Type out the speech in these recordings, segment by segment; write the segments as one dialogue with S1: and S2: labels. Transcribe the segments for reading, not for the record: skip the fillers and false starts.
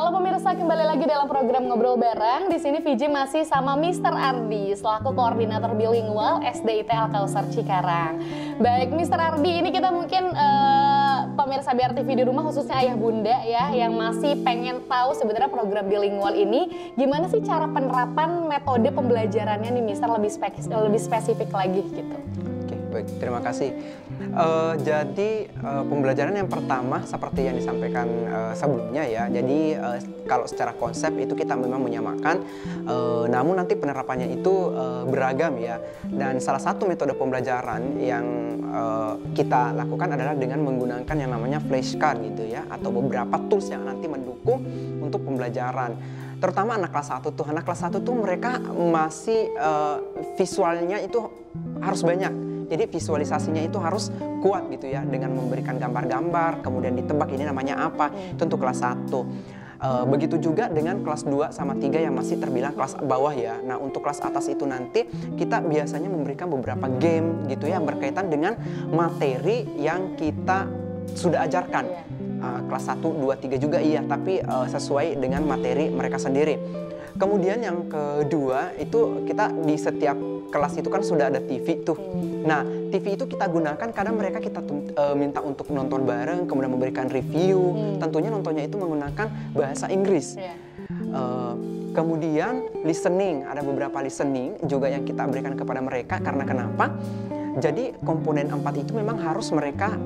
S1: Halo pemirsa, kembali lagi dalam program Ngobrol Bareng. Di sini VJ masih sama Mr. Ardi selaku koordinator bilingual SDIT Al-Kausar Cikarang. Baik, Mr. Ardi, ini kita mungkin pemirsa BRTV di rumah khususnya ayah bunda ya yang masih pengen tahu sebenarnya program bilingual ini gimana sih cara penerapan metode pembelajarannya nih Mr. lebih spesifik lagi gitu.
S2: Oke, baik, terima kasih. Jadi pembelajaran yang pertama seperti yang disampaikan sebelumnya ya. Jadi kalau secara konsep itu kita memang menyamakan, namun nanti penerapannya itu beragam ya. Dan salah satu metode pembelajaran yang kita lakukan adalah dengan menggunakan yang namanya flashcard gitu ya, atau beberapa tools yang nanti mendukung untuk pembelajaran. Terutama anak kelas 1 tuh. Anak kelas 1 tuh mereka masih visualnya itu harus banyak. Jadi visualisasinya itu harus kuat gitu ya, dengan memberikan gambar-gambar, kemudian ditebak ini namanya apa, itu untuk kelas 1. Begitu juga dengan kelas 2 sama 3 yang masih terbilang kelas bawah ya. Nah untuk kelas atas itu nanti kita biasanya memberikan beberapa game gitu ya, berkaitan dengan materi yang kita sudah ajarkan. Kelas 1, 2, 3 juga iya, tapi sesuai dengan materi mereka sendiri. Kemudian yang kedua itu kita di setiap kelas itu kan sudah ada TV tuh. Nah TV itu kita gunakan kadang mereka kita minta untuk nonton bareng, kemudian memberikan review. Tentunya nontonnya itu menggunakan bahasa Inggris. Kemudian listening, ada beberapa listening juga yang kita berikan kepada mereka. Karena kenapa? Jadi komponen 4 itu memang harus mereka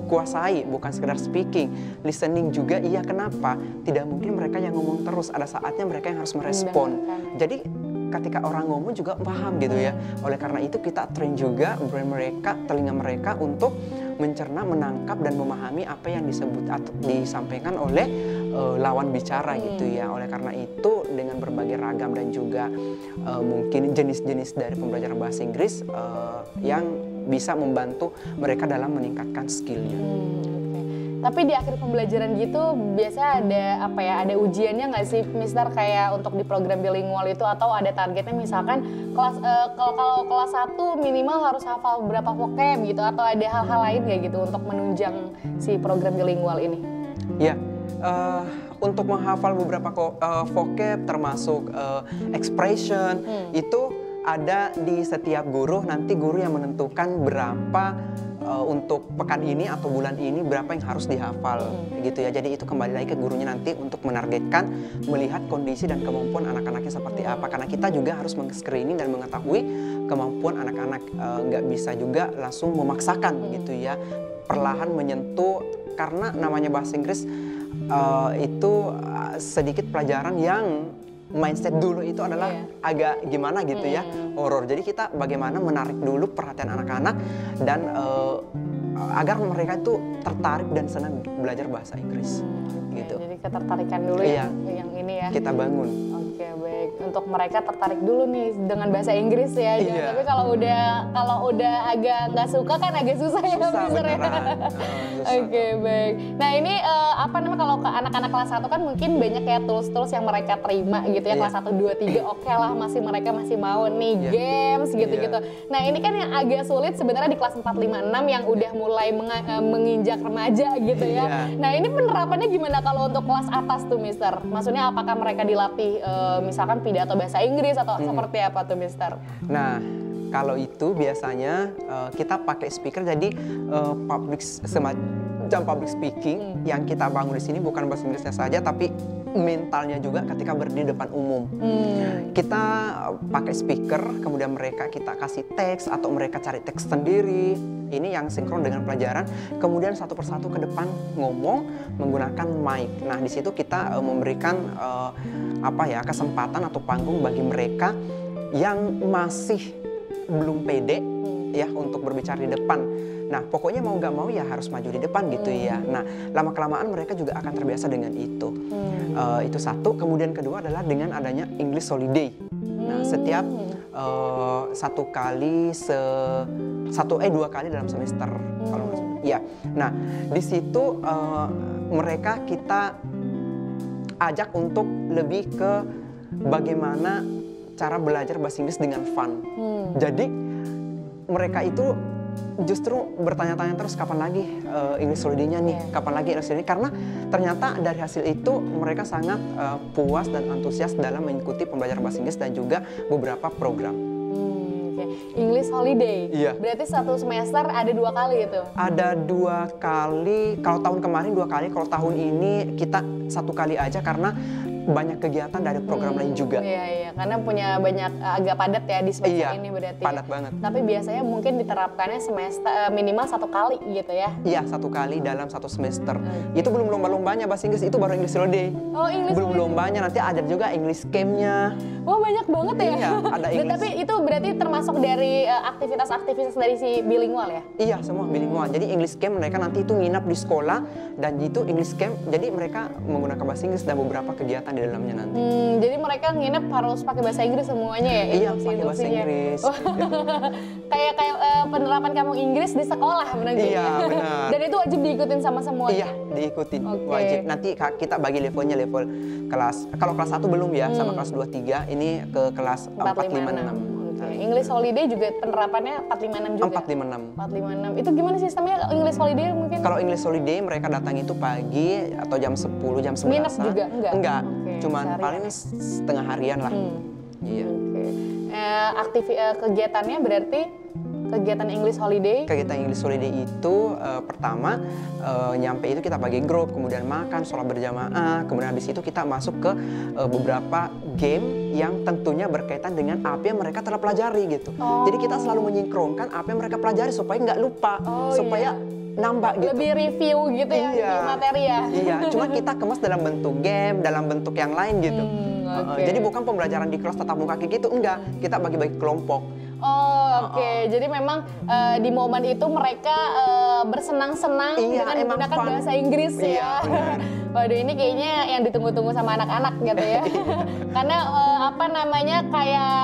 S2: kuasai, bukan sekedar speaking. Listening juga iya, kenapa? Tidak mungkin mereka yang ngomong terus, ada saatnya mereka yang harus merespon. Jadi ketika orang ngomong juga paham gitu ya. Oleh karena itu kita train juga brain mereka, telinga mereka untuk mencerna, menangkap dan memahami apa yang disebut atau disampaikan oleh lawan bicara gitu ya. Oleh karena itu dengan berbagai ragam dan juga mungkin jenis-jenis dari pembelajaran bahasa Inggris yang bisa membantu mereka dalam meningkatkan skillnya.
S1: Tapi di akhir pembelajaran gitu biasanya ada apa ya, ada ujiannya nggak sih Mister, kayak untuk di program bilingual itu, atau ada targetnya misalkan kalau kelas 1 minimal harus hafal berapa vocab gitu, atau ada hal-hal lain kayak gitu untuk menunjang si program bilingual ini?
S2: Ya, untuk menghafal beberapa vocab termasuk expression itu ada di setiap guru. Nanti guru yang menentukan berapa untuk pekan ini atau bulan ini berapa yang harus dihafal gitu ya. Jadi itu kembali lagi ke gurunya nanti untuk menargetkan, melihat kondisi dan kemampuan anak-anaknya seperti apa. Karena kita juga harus meng-screening dan mengetahui kemampuan anak-anak. Nggak bisa juga langsung memaksakan gitu ya, perlahan menyentuh. Karena namanya bahasa Inggris itu sedikit pelajaran yang mindset dulu itu adalah agak gimana gitu ya, horor. Jadi kita bagaimana menarik dulu perhatian anak-anak dan agar mereka itu tertarik dan senang belajar bahasa Inggris gitu.
S1: Jadi ketertarikan dulu yang ini ya kita
S2: bangun.
S1: Oke, baik. Untuk mereka tertarik dulu nih dengan bahasa Inggris ya. Tapi kalau udah agak nggak suka kan agak susah ya sebenarnya. Oke, baik. Nah ini apa namanya, kalau ke anak-anak kelas 1 kan mungkin banyak ya tools-tools yang mereka terima gitu ya. Kelas 1, 2, 3 oke lah, mereka masih mau nih games gitu-gitu. Nah ini kan yang agak sulit sebenarnya di kelas 4, 5, 6 yang udah mulai menginjak remaja gitu ya. Nah ini penerapannya gimana kalau untuk kelas atas tuh Mister? Maksudnya apakah mereka dilatih misalkan pidato bahasa Inggris atau seperti apa tuh Mister?
S2: Nah kalau itu biasanya kita pakai speaker, jadi semacam public speaking yang kita bangun di sini bukan bahasa Inggrisnya saja tapi mentalnya juga ketika berdiri depan umum. Kita pakai speaker, kemudian mereka kita kasih teks atau mereka cari teks sendiri. Ini yang sinkron dengan pelajaran. Kemudian satu persatu ke depan ngomong menggunakan mic. Nah di situ kita memberikan kesempatan atau panggung bagi mereka yang masih belum pede ya untuk berbicara di depan. Nah pokoknya mau nggak mau ya harus maju di depan gitu ya. Nah lama-kelamaan mereka juga akan terbiasa dengan itu. Itu satu. Kemudian kedua adalah dengan adanya English Holiday. Nah setiap 2 kali dalam semester kalau ya. Nah di situ mereka kita ajak untuk lebih ke bagaimana cara belajar bahasa Inggris dengan fun. Jadi mereka itu justru bertanya-tanya terus kapan lagi English Holiday-nya nih, kapan lagi English Holiday, karena ternyata dari hasil itu mereka sangat puas dan antusias dalam mengikuti pembelajaran bahasa Inggris dan juga beberapa program.
S1: English Holiday.
S2: Iya.
S1: Berarti satu semester ada 2 kali itu?
S2: Ada 2 kali, kalau tahun kemarin 2 kali, kalau tahun ini kita 1 kali aja karena banyak kegiatan dari program lain juga.
S1: Iya, karena punya banyak agak padat ya di semester ini berarti.
S2: Padat banget.
S1: Tapi biasanya mungkin diterapkannya semester minimal 1 kali gitu ya?
S2: Iya, 1 kali dalam 1 semester. Itu belum lomba-lombanya bahasa Inggris, itu baru English Holiday.
S1: Oh, English
S2: belum lombanya, nanti ada juga English Camp-nya.
S1: Wah, banyak banget ya?
S2: Iya, ada English.
S1: Tapi itu berarti termasuk dari aktivitas-aktivitas dari si bilingual ya?
S2: Iya, semua bilingual. Jadi English Camp mereka nanti itu nginap di sekolah, dan itu English Camp, jadi mereka menggunakan bahasa Inggris dan beberapa kegiatan di dalamnya nanti.
S1: Jadi mereka nginep harus pakai bahasa Inggris semuanya ya?
S2: Iya, pakai bahasa Inggris.
S1: kayak penerapan kamu Inggris di sekolah berarti.
S2: Iya, benar.
S1: Dan itu wajib diikutin sama semuanya?
S2: Iya, diikutin. Wajib. Nanti kita bagi levelnya, level kelas, kalau kelas 1 belum ya, sama kelas 2, 3, ini ke kelas 4, 5, 6.
S1: English Holiday juga penerapannya 4, 5, 6 juga?
S2: 4, 5, 6.
S1: 4, 5, 6. Itu gimana sistemnya English Holiday mungkin?
S2: Kalau English Holiday mereka datang itu pagi atau jam 10, jam 11.
S1: Nginep juga? Enggak.
S2: Cuman paling setengah harian lah. Iya.
S1: Kegiatannya berarti kegiatan English Holiday?
S2: Kegiatan English Holiday itu pertama nyampe itu kita bagi grup, kemudian makan, sholat berjamaah, kemudian habis itu kita masuk ke beberapa game yang tentunya berkaitan dengan apa yang mereka telah pelajari gitu. Jadi kita selalu menyinkronkan apa yang mereka pelajari supaya nggak lupa, supaya nambah gitu.
S1: Lebih review gitu ya, materi ya?
S2: Iya, cuma kita kemas dalam bentuk game, dalam bentuk yang lain gitu. Jadi bukan pembelajaran di kelas tatap muka kayak gitu, enggak. Kita bagi-bagi kelompok.
S1: Jadi memang di momen itu mereka bersenang-senang dengan menggunakan bahasa Inggris ya. Waduh, ini kayaknya yang ditunggu-tunggu sama anak-anak gitu ya. Karena kayak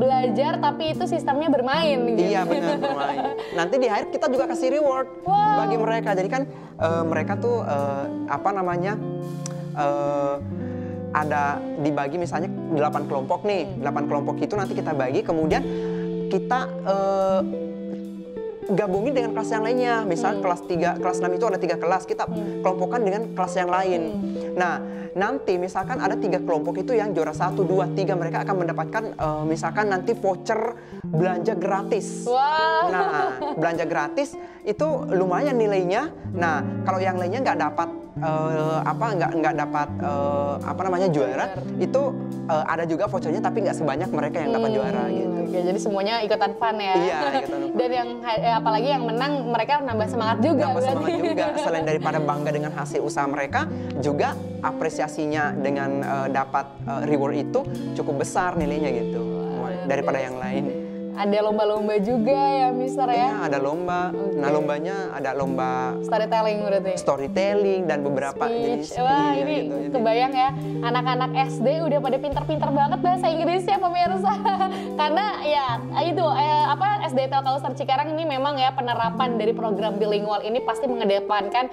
S1: belajar tapi itu sistemnya bermain gitu.
S2: Iya, benar, bermain. Nanti di akhir kita juga kasih reward bagi mereka. Jadi kan mereka tuh ada dibagi misalnya 8 kelompok nih. 8 kelompok itu nanti kita bagi, kemudian kita gabungin dengan kelas yang lainnya. Misal kelas 3, kelas 6 itu ada 3 kelas, kita kelompokkan dengan kelas yang lain. Nah, nanti misalkan ada 3 kelompok itu yang juara 1, 2, 3, mereka akan mendapatkan misalkan nanti voucher belanja gratis. Nah, belanja gratis itu lumayan nilainya. Nah, kalau yang lainnya nggak dapat juara, itu ada juga vouchernya tapi nggak sebanyak mereka yang dapat juara gitu.
S1: Jadi semuanya ikutan fun ya.
S2: Iya, ikutan fun.
S1: Dan yang apalagi yang menang mereka nambah semangat juga.
S2: Nambah semangat juga. Selain daripada bangga dengan hasil usaha mereka, juga apresiasinya dengan dapat reward itu cukup besar nilainya gitu. Daripada yang lain.
S1: Ada lomba-lomba juga ya, Mister ya?
S2: Iya, ada lomba. Nah, lombanya ada lomba
S1: storytelling berarti?
S2: Storytelling dan beberapa
S1: jenis. Wah, ini gitu. Kebayang ya, anak-anak SD udah pada pinter-pinter banget bahasa Inggrisnya, pemirsa. Karena ya itu, SD Telkomsel Cikarang ini memang ya penerapan dari program bilingual ini pasti mengedepankan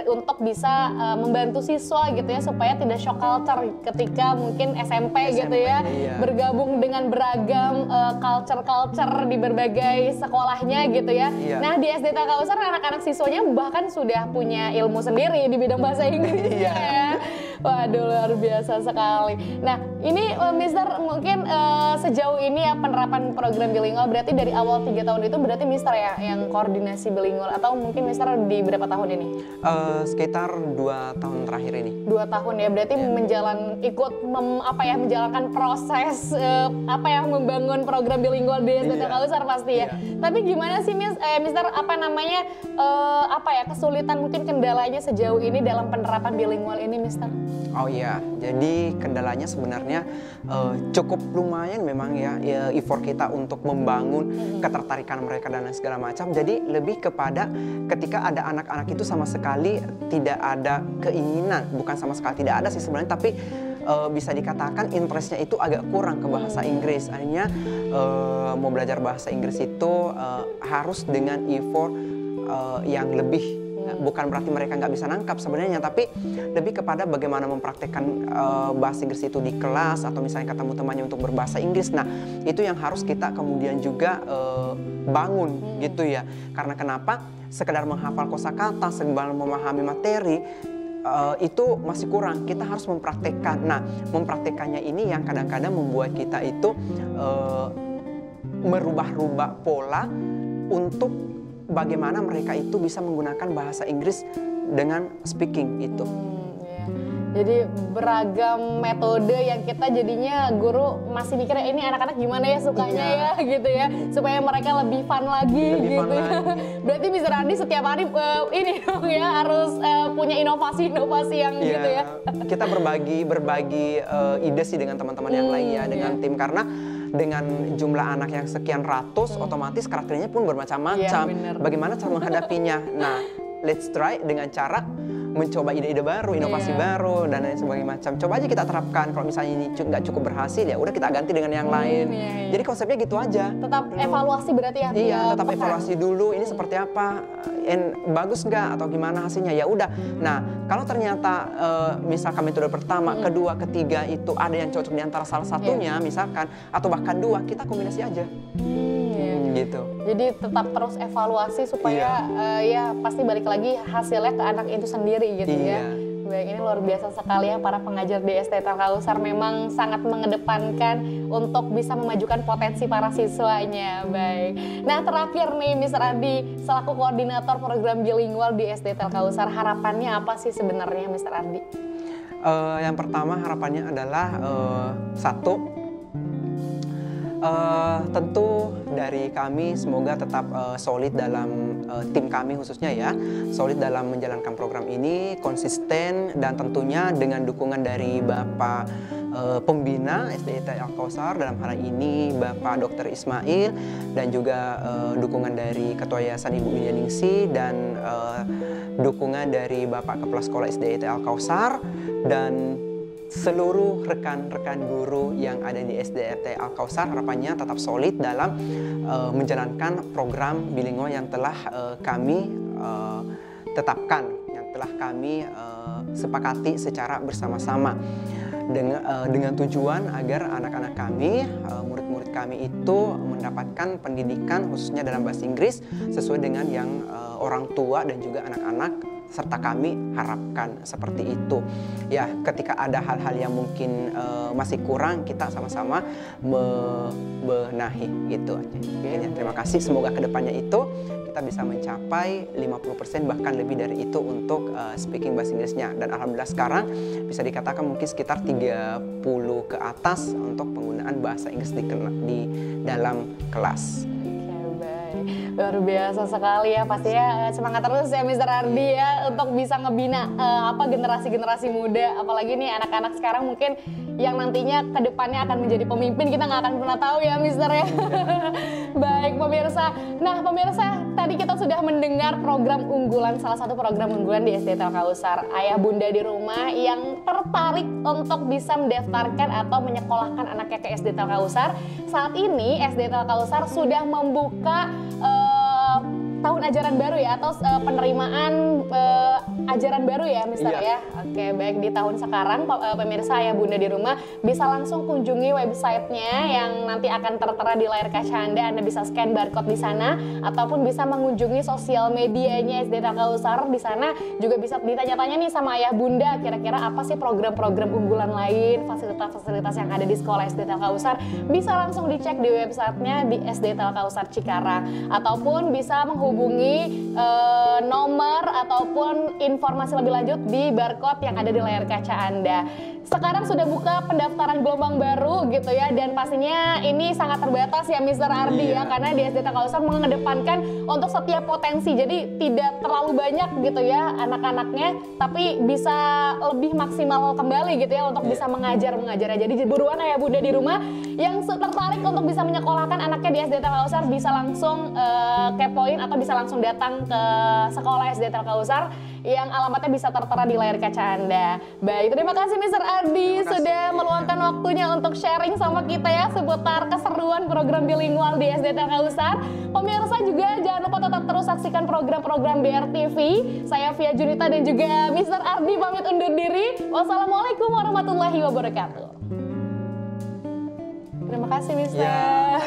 S1: untuk bisa membantu siswa gitu ya, supaya tidak shock culture ketika mungkin SMP gitu ya, bergabung dengan beragam culture di berbagai sekolahnya gitu ya. Nah, di SD Telkomsel anak-anak siswanya bahkan sudah punya ilmu sendiri di bidang bahasa Inggris ya. Waduh, luar biasa sekali. Nah, ini Mister mungkin sejauh ini ya penerapan program bilingual berarti dari awal 3 tahun itu berarti Mister ya yang koordinasi bilingual, atau mungkin Mister di berapa tahun ini?
S2: Sekitar 2 tahun terakhir ini. 2
S1: tahun ya, berarti menjalankan proses membangun program bilingual di SD Telkomsel pasti ya. Tapi gimana sih Mister kesulitan mungkin kendalanya sejauh ini dalam penerapan bilingual ini, Mister?
S2: Oh iya, jadi kendalanya sebenarnya cukup lumayan memang ya effort kita untuk membangun ketertarikan mereka dan segala macam. Jadi lebih kepada ketika ada anak-anak itu sama sekali tidak ada keinginan, bukan sama sekali tidak ada sih sebenarnya, tapi bisa dikatakan interestnya itu agak kurang ke bahasa Inggris. Akhirnya mau belajar bahasa Inggris itu harus dengan effort yang lebih Bukan berarti mereka nggak bisa nangkap sebenarnya, tapi lebih kepada bagaimana mempraktekkan bahasa Inggris itu di kelas atau misalnya ketemu temannya untuk berbahasa Inggris. Nah, itu yang harus kita kemudian juga bangun gitu ya. Karena kenapa? Sekedar menghafal kosakata, sekedar memahami materi itu masih kurang. Kita harus mempraktekkan. Nah, mempraktekannya ini yang kadang-kadang membuat kita itu merubah-rubah pola untuk bagaimana mereka itu bisa menggunakan bahasa Inggris dengan speaking itu.
S1: Jadi beragam metode yang kita jadinya guru masih mikirnya ini anak-anak gimana ya sukanya ya gitu ya, supaya mereka lebih fun lagi gitu. Berarti Mr. Andi setiap hari ini dong ya harus punya inovasi-inovasi yang gitu ya.
S2: Kita berbagi ide sih dengan teman-teman yang lain ya, dengan tim, karena dengan jumlah anak yang sekian ratus otomatis karakternya pun bermacam-macam. Bagaimana cara menghadapinya? Nah, let's try dengan cara mencoba ide-ide baru, inovasi baru, dan lain sebagainya macam. Coba aja kita terapkan. Kalau misalnya ini nggak cukup berhasil, ya udah kita ganti dengan yang lain. Jadi konsepnya gitu aja.
S1: Tetap evaluasi berarti ya?
S2: Iya, tetap evaluasi dulu. Ini seperti apa? Bagus nggak atau gimana hasilnya? Ya udah. Nah, kalau ternyata misalkan metode pertama, kedua, ketiga itu ada yang cocok di antara salah satunya, misalkan, atau bahkan dua, kita kombinasi aja. Gitu.
S1: Jadi tetap terus evaluasi supaya ya pasti balik lagi hasilnya ke anak itu sendiri gitu ya. Baik, ini luar biasa sekali ya para pengajar di SD Telkomsel memang sangat mengedepankan untuk bisa memajukan potensi para siswanya. Baik. Nah, terakhir nih Mr. Andi selaku koordinator program bilingual di SD Telkomsel, harapannya apa sih sebenarnya Mr. Andi?
S2: Yang pertama harapannya adalah satu, tentu dari kami semoga tetap solid dalam tim kami khususnya ya, solid dalam menjalankan program ini, konsisten, dan tentunya dengan dukungan dari Bapak pembina SD Telkomsel dalam hal ini Bapak Dr. Ismail, dan juga dukungan dari Ketua Yayasan Ibu Widianingsi, dan dukungan dari Bapak Kepala Sekolah SD Telkomsel, dan seluruh rekan-rekan guru yang ada di SDRT Al-Kausar. Harapannya tetap solid dalam menjalankan program bilingual yang telah kami tetapkan, yang telah kami sepakati secara bersama-sama dengan tujuan agar anak-anak kami, murid-murid kami itu mendapatkan pendidikan khususnya dalam bahasa Inggris sesuai dengan yang orang tua dan juga anak-anak serta kami harapkan, seperti itu. Ya, ketika ada hal-hal yang mungkin masih kurang, kita sama-sama membenahi gitu aja. Ya, terima kasih, semoga kedepannya itu kita bisa mencapai 50% bahkan lebih dari itu untuk speaking bahasa Inggrisnya. Dan alhamdulillah sekarang bisa dikatakan mungkin sekitar 30 ke atas untuk penggunaan bahasa Inggris di dalam kelas.
S1: Luar biasa sekali ya, pastinya semangat terus ya Mr. Ardi ya untuk bisa ngebina generasi-generasi muda, apalagi nih anak-anak sekarang mungkin yang nantinya kedepannya akan menjadi pemimpin, kita nggak akan pernah tahu ya Mr. ya. Baik pemirsa, nah pemirsa tadi kita sudah mendengar program unggulan, salah satu program unggulan di SD Telkomsel, ayah bunda di rumah yang tertarik untuk bisa mendaftarkan atau menyekolahkan anaknya ke SD Telkomsel. Saat ini SD Telkomsel sudah membuka tahun ajaran baru ya, atau penerimaan ajaran baru ya Mister ya. Oke, baik, di tahun sekarang pemirsa ayah bunda di rumah bisa langsung kunjungi websitenya yang nanti akan tertera di layar kaca Anda. Anda bisa scan barcode di sana ataupun bisa mengunjungi sosial medianya SD Telkomsel. Di sana juga bisa ditanya-tanya nih sama ayah bunda, kira-kira apa sih program-program unggulan lain, fasilitas-fasilitas yang ada di sekolah SD Telkomsel. Bisa langsung dicek di websitenya di SD Telkomsel Cikarang, ataupun bisa menghubungi nomor ataupun informasi lebih lanjut di barcode yang ada di layar kaca Anda. Sekarang sudah buka pendaftaran gelombang baru gitu ya, dan pastinya ini sangat terbatas ya Mr. Ardi ya, karena di SD Telkomsel mengedepankan untuk setiap potensi, jadi tidak terlalu banyak gitu ya anak-anaknya, tapi bisa lebih maksimal kembali gitu ya untuk bisa mengajar. Jadi buruan ayah bunda di rumah yang tertarik untuk bisa menyekolahkan anaknya di SD Telkomsel bisa langsung kepoin atau bisa langsung datang ke sekolah SD Telkomsel yang alamatnya bisa tertera di layar kaca Anda. Baik, terima kasih Mr. Ardi sudah meluangkan waktunya untuk sharing sama kita ya seputar keseruan program bilingual di SD Telkomsel. Pemirsa juga jangan lupa tetap terus saksikan program-program BRTV. Saya Via Junita dan juga Mr. Ardi pamit undur diri. Wassalamualaikum warahmatullahi wabarakatuh. Terima kasih, Mister.
S2: Ya,